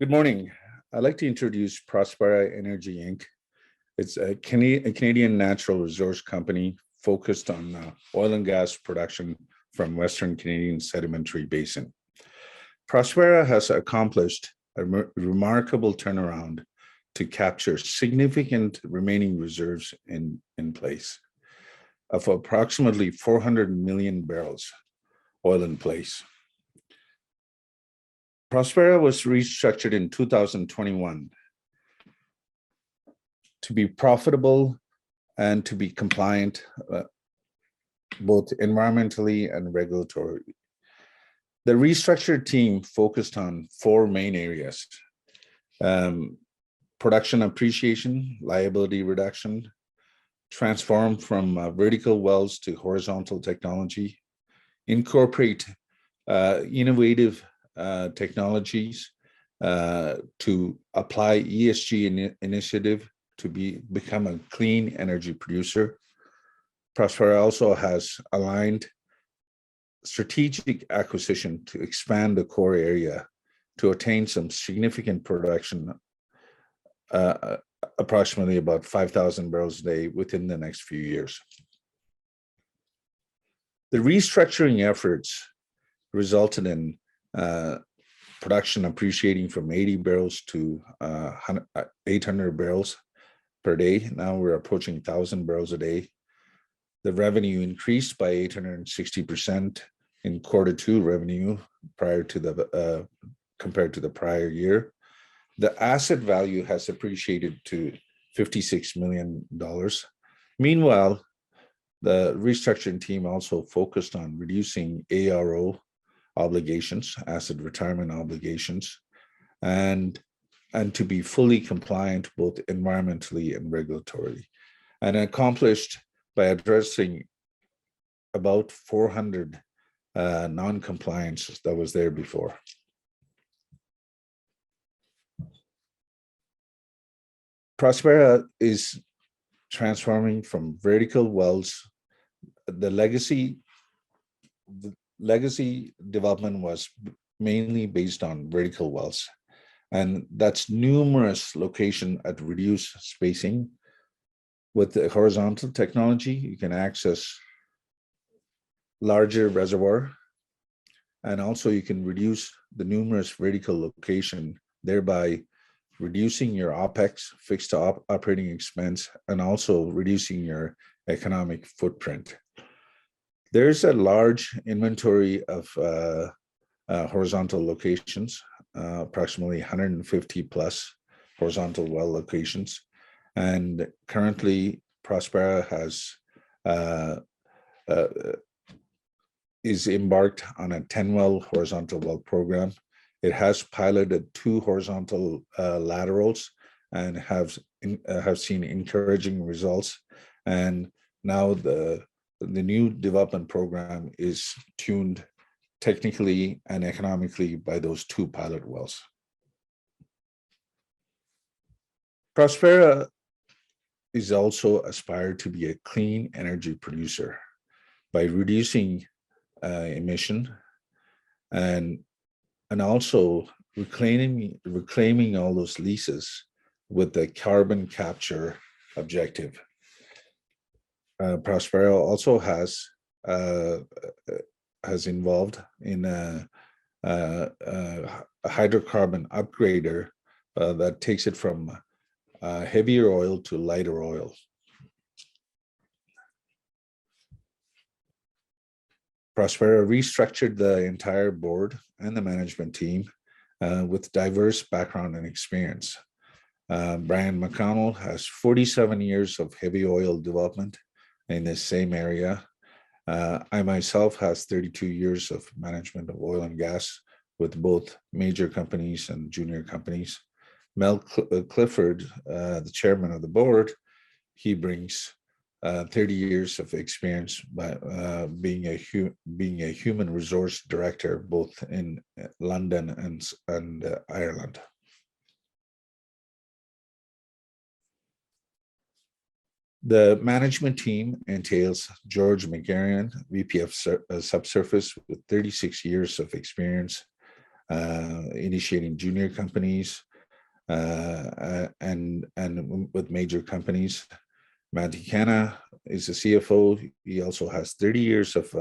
Good morning. I'd like to introduce Prospera Energy Inc. It's a Canadian natural resource company focused on oil and gas production from Western Canadian sedimentary basin. Prospera has accomplished a remarkable turnaround to capture significant remaining reserves in place of approximately 400 million barrels oil in place. Prospera was restructured in 2021 to be profitable and to be compliant both environmentally and regulatory. The restructured team focused on four main areas: production appreciation, liability reduction, transform from vertical wells to horizontal technology, incorporate innovative technologies to apply ESG initiative to become a clean energy producer. Prospera also has aligned strategic acquisition to expand the core area to attain some significant production, approximately about 5,000 barrels a day within the next few years. The restructuring efforts resulted in production appreciating from 80 barrels to 800 barrels per day. Now we're approaching 1,000 barrels a day. The revenue increased by 860% in Q2 revenue compared to the prior year. The asset value has appreciated to $56 million. Meanwhile, the restructuring team also focused on reducing ARO obligations, asset retirement obligations, and to be fully compliant both environmentally and regulatorily, and accomplished by addressing about 400 non-compliance that was there before. Prospera is transforming from vertical wells. The legacy development was mainly based on vertical wells, and that's numerous locations at reduced spacing. With the horizontal technology, you can access larger reservoir, and also you can reduce the numerous vertical location, thereby reducing your OPEX, fixed operating expense, and also reducing your economic footprint. There's a large inventory of horizontal locations, approximately 150 plus horizontal well locations. And currently Prospera is embarked on a 10 well horizontal well program. It has piloted 2 horizontal laterals and have seen encouraging results. And now the new development program is tuned technically and economically by those 2 pilot wells. Prospera is also aspired to be a clean energy producer by reducing emission and also reclaiming all those leases with the carbon capture objective. Prospera also has involved in a hydrocarbon upgrader that takes it from heavier oil to lighter oil. Prospera restructured the entire board and the management team with diverse background and experience. Brian McConnell has 47 years of heavy oil development in this same area. I myself has 32 years of management of oil and gas with both major companies and junior companies. Mel Clifford, the chairman of the board, he brings 30 years of experience by being a human resource director both in London and Ireland. The management team entails George McGarian, VP of Subsurface with 36 years of experience, initiating junior companies and with major companies. EnCana is a CFO. He also has 30 years of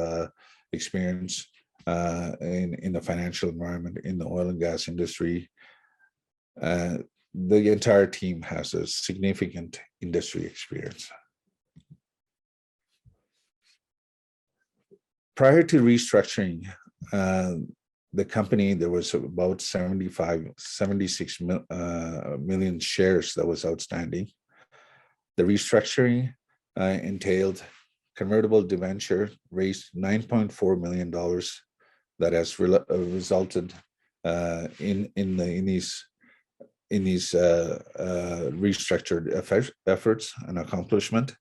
experience in the financial environment in the oil and gas industry. The entire team has a significant industry experience. Prior to restructuring, the company, there was about 76 million shares that was outstanding. The restructuring entailed convertible debenture, raised $9.4 million that has resulted in these restructured efforts and accomplishment.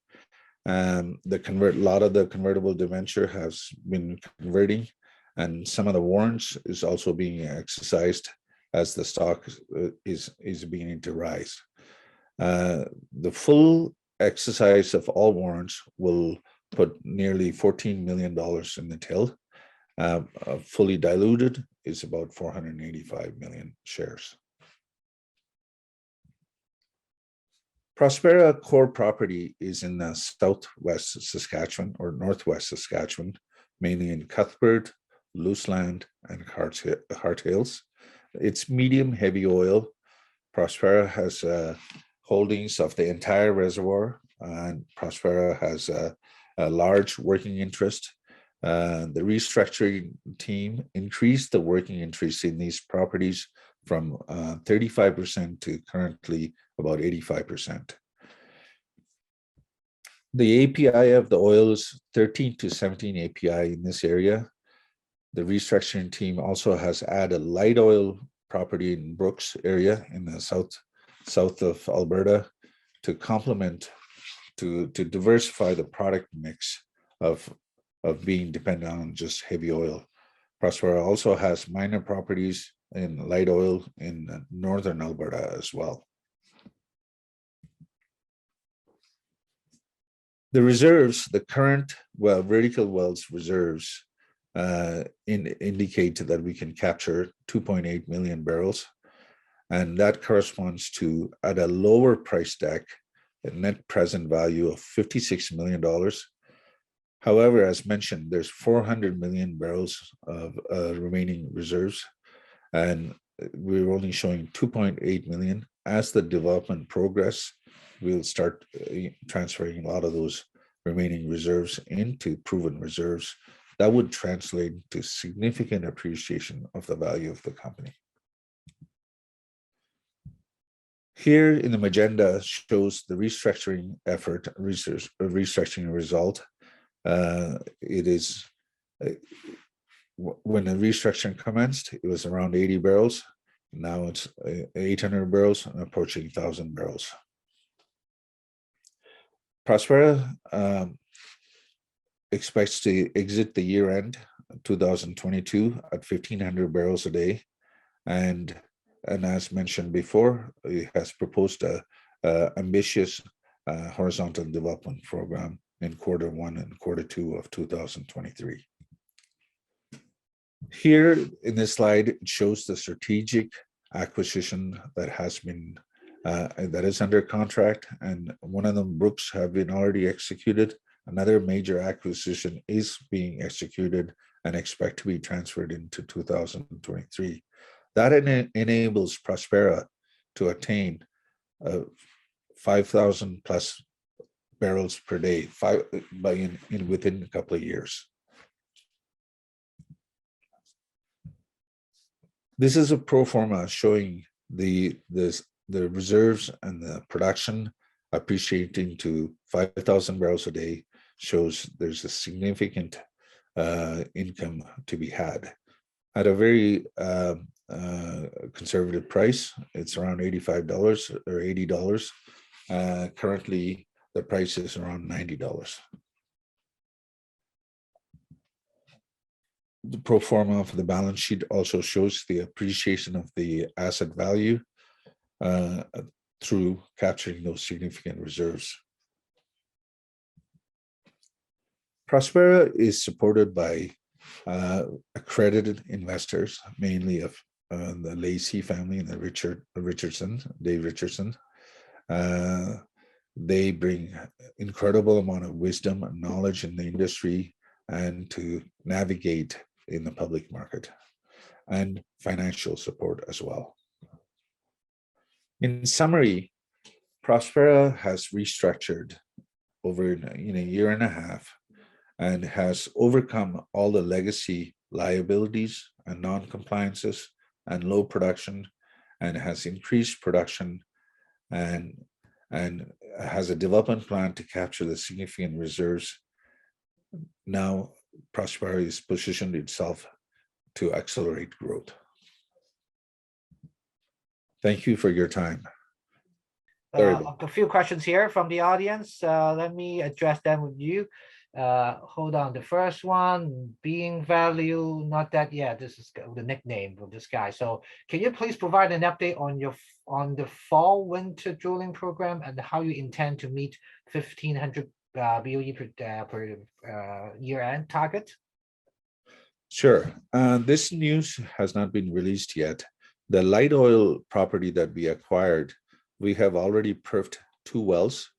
A lot of the convertible debenture has been converting, and some of the warrants is also being exercised as the stock is beginning to rise. The full exercise of all warrants will put nearly $14 million in the till. Fully diluted is about 485 million shares. Prospera core property is in the southwest Saskatchewan or northwest Saskatchewan, mainly in Cuthbert, Luseland, and Hart Hills. It's medium heavy oil. Prospera has holdings of the entire reservoir, and Prospera has a large working interest. The restructuring team increased the working interest in these properties from 35% to currently about 85%. The API of the oil is 13 to 17 API in this area. The restructuring team also has added light oil property in Brooks area in the south of Alberta to complement, to diversify the product mix of being dependent on just heavy oil. Prospera also has minor properties in light oil in northern Alberta as well. The reserves, the current vertical wells reserves indicate that we can capture 2.8 million barrels, and that corresponds to, at a lower price deck, a net present value of $56 million. However, as mentioned, there's 400 million barrels of remaining reserves, and we're only showing 2.8 million. As the development progress, we'll start transferring a lot of those remaining reserves into proven reserves. That would translate to significant appreciation of the value of the company. Here in the magenta shows the restructuring effort, restructuring result. It is when the restructuring commenced, it was around 80 barrels. Now it's 800 barrels and approaching 1,000 barrels. Prospera expects to exit the year end 2022 at 1,500 barrels a day, and as mentioned before, it has proposed a ambitious horizontal development program in Q1 and Q2 of 2023. Here in this slide, it shows the strategic acquisition that has been that is under contract, and one of them, Brooks, have been already executed. Another major acquisition is being executed and expect to be transferred into 2023. That enables Prospera to attain 5,000 plus barrels per day within a couple of years. This is a pro forma showing the reserves and the production appreciating to 5,000 barrels a day. Shows there's a significant income to be had at a very conservative price. It's around $85 or $80. Currently, the price is around $90. The pro forma for the balance sheet also shows the appreciation of the asset value through capturing those significant reserves. Prospera is supported by accredited investors, mainly of the Lacey family and the Dave Richardson. They bring incredible amount of wisdom and knowledge in the industry and to navigate in the public market, and financial support as well. In summary, Prospera has restructured over in a year and a half and has overcome all the legacy liabilities and non-compliances and low production, and has increased production and has a development plan to capture the significant reserves. Now, Prospera is positioned itself to accelerate growth. Thank you for your time. A few questions here from the audience. Let me address them with you. Hold on. The first one, being value, not that yet. This is the nickname of this guy. So can you please provide an update on the fall winter drilling program and how you intend to meet 1,500 BOE per year end target? Sure. This news has not been released yet. The light oil property that we acquired, we have already perfed 2 wells.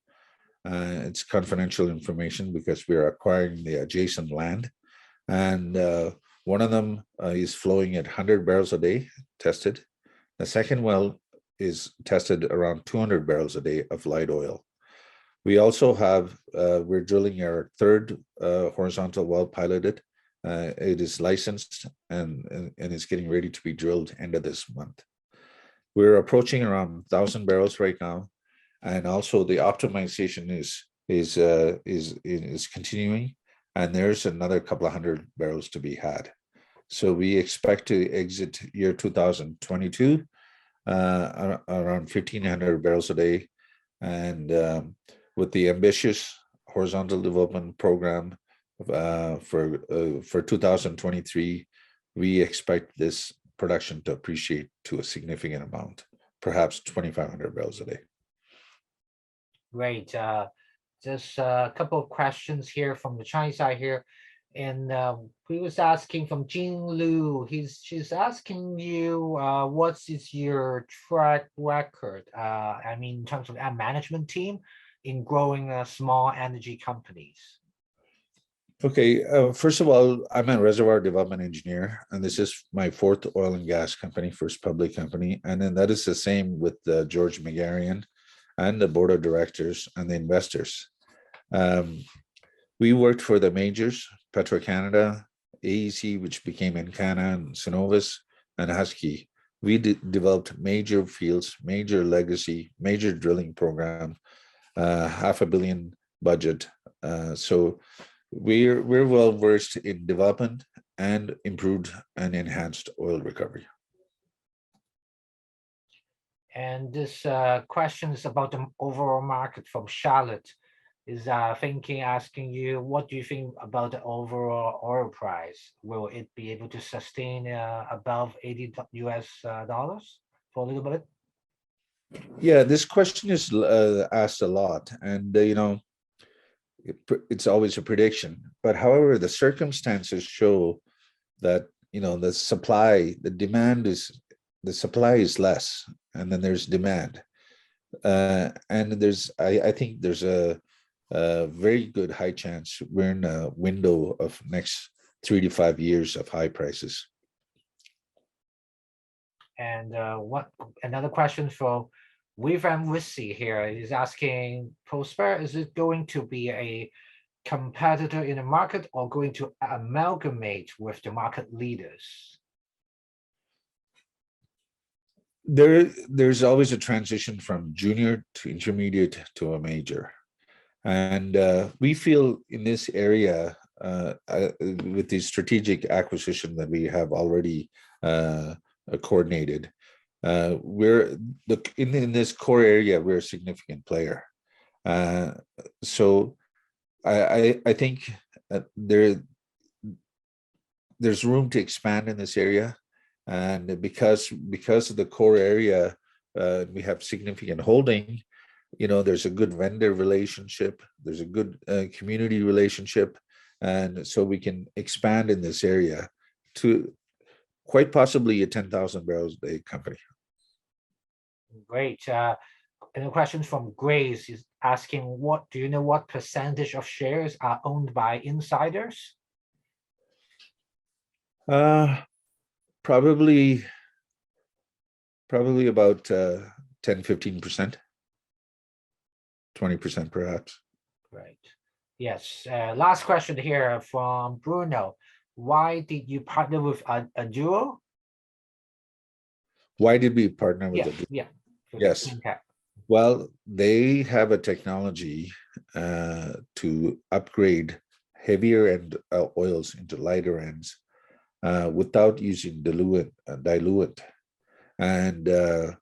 It's confidential information because we are acquiring the adjacent land. And one of them is flowing at 100 barrels a day, tested. The second well is tested around 200 barrels a day of light oil. We also have, we're drilling our 3rd horizontal well piloted. It is licensed and is getting ready to be drilled end of this month. We're approaching around 1,000 barrels right now, and also the optimization is continuing, and there's another couple of 100 barrels to be had. So we expect to exit year 2022 around 1,500 barrels a day, and with the ambitious horizontal development program for 2023, we expect this production to appreciate to a significant amount, perhaps 2,500 barrels a day. Great. Just a couple of questions here from the Chinese side here. And we was asking from Jing Lu, she's asking you, what is your track record? I mean, in terms of a management team in growing small energy companies. Okay, first of all, I'm a reservoir development engineer, and this is my 4th oil and gas company, first public company. And then that is the same with George Megarian and the board of directors and the investors. We worked for the majors, Petro-Canada, AEC, which became EnCana, and Cenovus, and Husky. We developed major fields, major legacy, major drilling program, $500 million budget. So we're well versed in development and improved and enhanced oil recovery. And this question is about the overall market from Charlotte. Is asking you, what do you think about the overall oil price? Will it be able to sustain above $80 US for a little bit? Yeah, this question is asked a lot, and it's always a prediction. But however, the circumstances show that the supply is less, and then there's demand, and I think there's a very good high chance we're in a window of next 3 to 5 years of high prices. And another question for William Wissy here is asking, Prospera, is it going to be a competitor in the market or going to amalgamate with the market leaders? There's always a transition from junior to intermediate to a major. And we feel in this area, with the strategic acquisition that we have already coordinated, we're in this core area, we're a significant player. So I think there's room to expand in this area, and because of the core area, we have significant holding. There's a good vendor relationship, there's a good community relationship, and so we can expand in this area to quite possibly a 10,000 barrels a day company. Great. And a question from Grace is asking, do you know what percentage of shares are owned by insiders? Probably about 10-15%, 20% perhaps. Right. Yes. Last question here from Bruno. Why did you partner with a duo? Why did we partner with Yeah, yeah. Yes. Okay. Well, they have a technology to upgrade heavier end oils into lighter ends without using diluent. And we're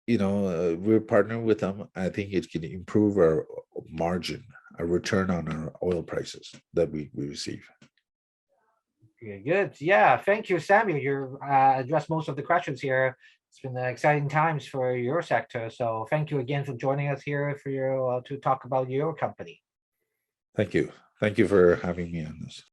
partnering with them. I think it can improve our margin, a return on our oil prices that we receive. Okay, good. Yeah, thank you, Samuel. You addressed most of the questions here. It's been exciting times for your sector. So thank you again for joining us here for to talk about your company. Thank you. Thank you for having me on this.